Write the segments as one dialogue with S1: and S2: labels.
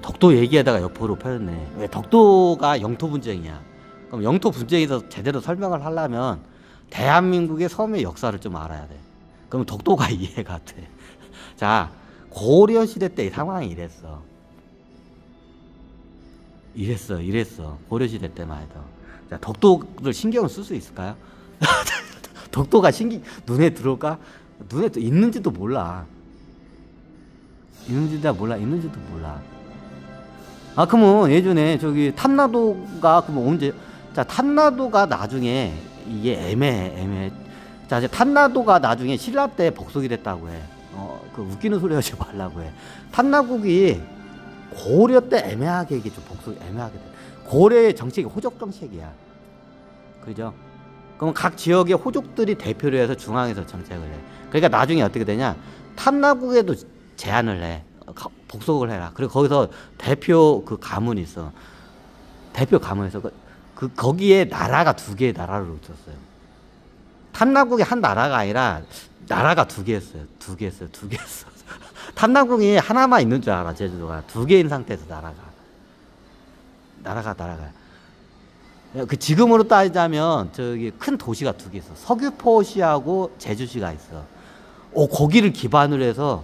S1: 덕도 얘기하다가 옆으로 펴졌네. 왜 덕도가 영토 분쟁이야. 그럼 영토 분쟁에서 제대로 설명을 하려면 대한민국의 섬의 역사를 좀 알아야 돼. 그럼 덕도가 이해가 돼. 자, 고려시대 때 이 상황이 이랬어. 이랬어. 고려시대 때만 해도. 자, 덕도를 신경을 쓸 수 있을까요? 덕도가 눈에 들어올까? 눈에 있는지도 몰라. 있는지도 몰라. 아, 그러면 예전에 저기 탐라도가 그러면 언제? 자, 탐라도가 나중에 이게 애매해. 자, 이제 탐라도가 나중에 신라 때 복속이 됐다고 해. 그 웃기는 소리 하지 말라고 해. 탐라국이 고려 때 애매하게 이게 좀 복속이 애매하게 돼. 고려의 정책이 호족 정책이야. 그죠? 그럼 각 지역의 호족들이 대표를 해서 중앙에서 정책을 해. 그러니까 나중에 어떻게 되냐? 탐라국에도 제안을 해. 복속을 해라. 그리고 거기서 대표 그 가문이 있어. 대표 가문에서 거기에 나라가 두 개의 나라를 뒀었어요. 탐라국이 한 나라가 아니라 나라가 두 개였어요. 두 개였어. 탐라국이 하나만 있는 줄 알아. 제주도가 두 개인 상태에서 나라가. 그 지금으로 따지자면 저기 큰 도시가 두 개 있어. 서귀포시하고 제주시가 있어. 거기를 기반으로 해서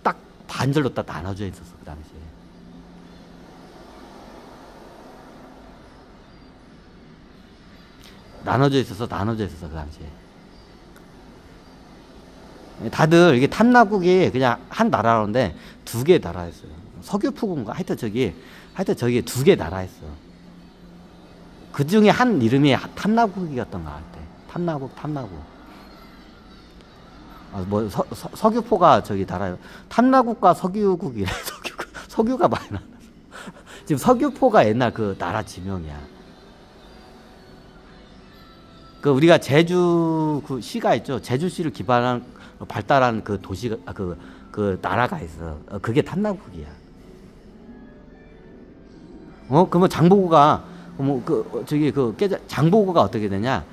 S1: 딱 반절로 딱 나눠져 있었어 그 당시에. 나눠져 있었어 그 당시에. 다들 이게 탐라국이 그냥 한 나라인데 두 개의 나라였어요. 서귀포군가 하여튼 저기 두 개 나라였어. 그 중에 한 이름이 탐라국이었던 것 같아. 탐라국. 뭐 서귀포가 저기 나라요. 탐라국과 서귀국이래. 서귀가 많이 나. 지금 서귀포가 옛날 그 나라 지명이야. 그 우리가 제주 그 시가 있죠. 제주시를 기반한 발달한 그 도시가 그 나라가 있어. 그게 탐라국이야. 그러면 장보고가 장보고가 어떻게 되냐?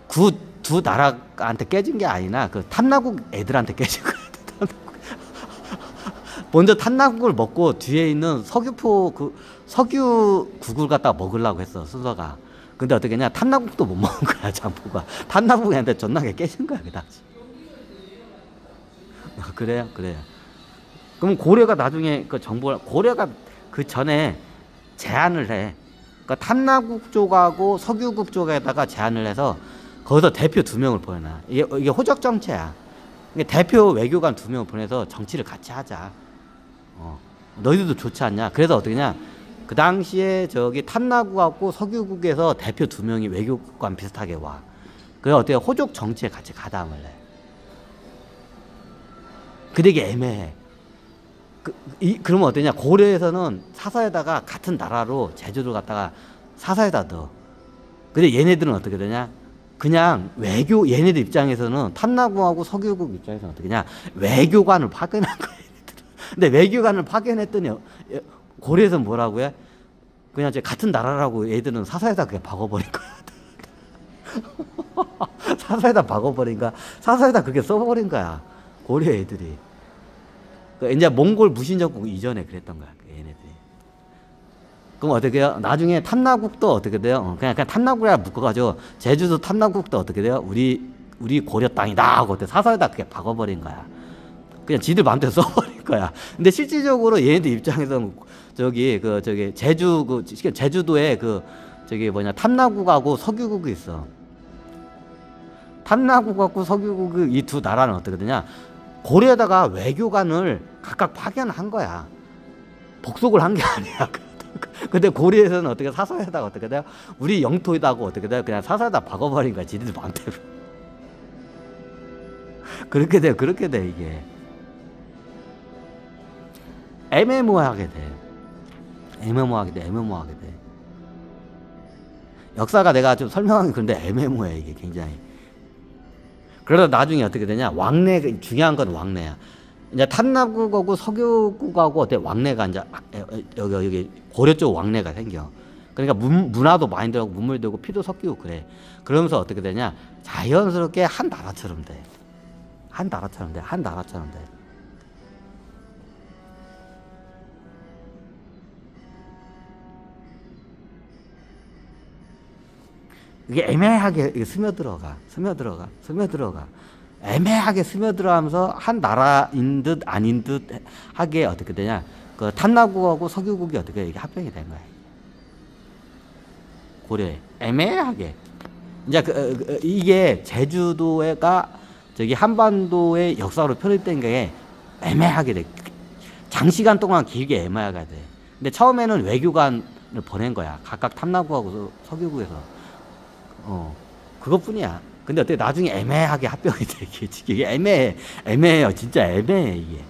S1: 두 나라한테 깨진 게 아니라 그 탐라국 애들한테 깨진 거야. 먼저 탐라국을 먹고 뒤에 있는 서귀국을 갖다가 먹으려고 했어 순서가. 근데 어떻게 했냐? 탐라국도 못 먹은 거야 장보고가. 탐라국한테 존나게 깨진 거야 그 당시. 그래요. 그럼 고려가 나중에 고려가 그 전에 제안을 해. 그러니까 탐라국 쪽하고 서귀국 쪽에다가 제안을 해서 거기서 대표 2명을 보내놔. 이게 호적 정체야. 대표 외교관 2명을 보내서 정치를 같이 하자. 너희들도 좋지 않냐? 그래서 어떻게냐? 그 당시에 저기 탐라국하고 서귀국에서 대표 2명이 외교관 비슷하게 와. 그래서 어떻게 호족 정치에 같이 가담을 해. 근데 이게 애매해. 그러면 어떠냐? 고려에서는 사서에다가 같은 나라로 제주도를 갖다가 사서에다 넣어. 근데 얘네들은 어떻게 되냐? 그냥 얘네들 입장에서는 탐라국하고 서귀국 입장에서는 어떻게 되냐? 외교관을 파견한 거야. 얘네들은. 근데 외교관을 파견했더니 고려에서는 뭐라고 해? 그냥 같은 나라라고 얘들은 사서에다 그냥 박아버린 거야. 사서에다 박아버린가? 사서에다 그렇게 써버린 거야. 고려 애들이. 이제 몽골 무신정국 이전에 그랬던 거야, 얘네들이. 그럼 어떻게 해요? 나중에 탐라국도 어떻게 돼요? 그냥 탐라국이라 묶어가지고, 제주도 탐라국도 어떻게 돼요? 우리 고려 땅이다 하고 사서에다 그렇게 박아버린 거야. 그냥 지들 마음대로 써버린 거야. 근데 실질적으로 얘네들 입장에서는 제주도에 탐라국하고 서귀국이 있어. 탐라국하고 서귀국 이 두 나라는 어떻게 되냐? 고려에다가 외교관을 각각 파견한 거야. 복속을 한 게 아니야. 근데 고려에서는 어떻게 사서에다가 어떻게 돼요? 우리 영토에다가 어떻게 돼요? 그냥 사서에다 박아버린 거야. 지들 마음대로. 그렇게 돼 이게. 애매모호하게 돼. 역사가 내가 좀 설명하기 그런데 애매모호해 이게 굉장히. 그러다 나중에 어떻게 되냐? 중요한 건 왕래야. 이제 탐라국하고 서귀국하고 어때? 왕래가 이제 여기 고려 쪽 왕래가 생겨. 그러니까 문화도 많이 들어가고 문물도 되고 피도 섞이고 그래. 그러면서 어떻게 되냐? 자연스럽게 한 나라처럼 돼. 한 나라처럼 돼. 이게 애매하게 이게 스며들어가. 애매하게 스며들어가면서 한 나라인 듯 아닌 듯 하게 어떻게 되냐. 그 탐나국하고 석유국이 어떻게 이게 합병이 된 거야. 고려에. 애매하게. 이제 이게 제주도가 저기 한반도의 역사로 편입된 게 애매하게 돼. 장시간 동안 길게 애매하게 돼. 근데 처음에는 외교관을 보낸 거야. 각각 탐나국하고 석유국에서. 그것뿐이야. 근데 어떻게 나중에 애매하게 합병이 돼. 이게 애매해요. 진짜 애매해, 이게.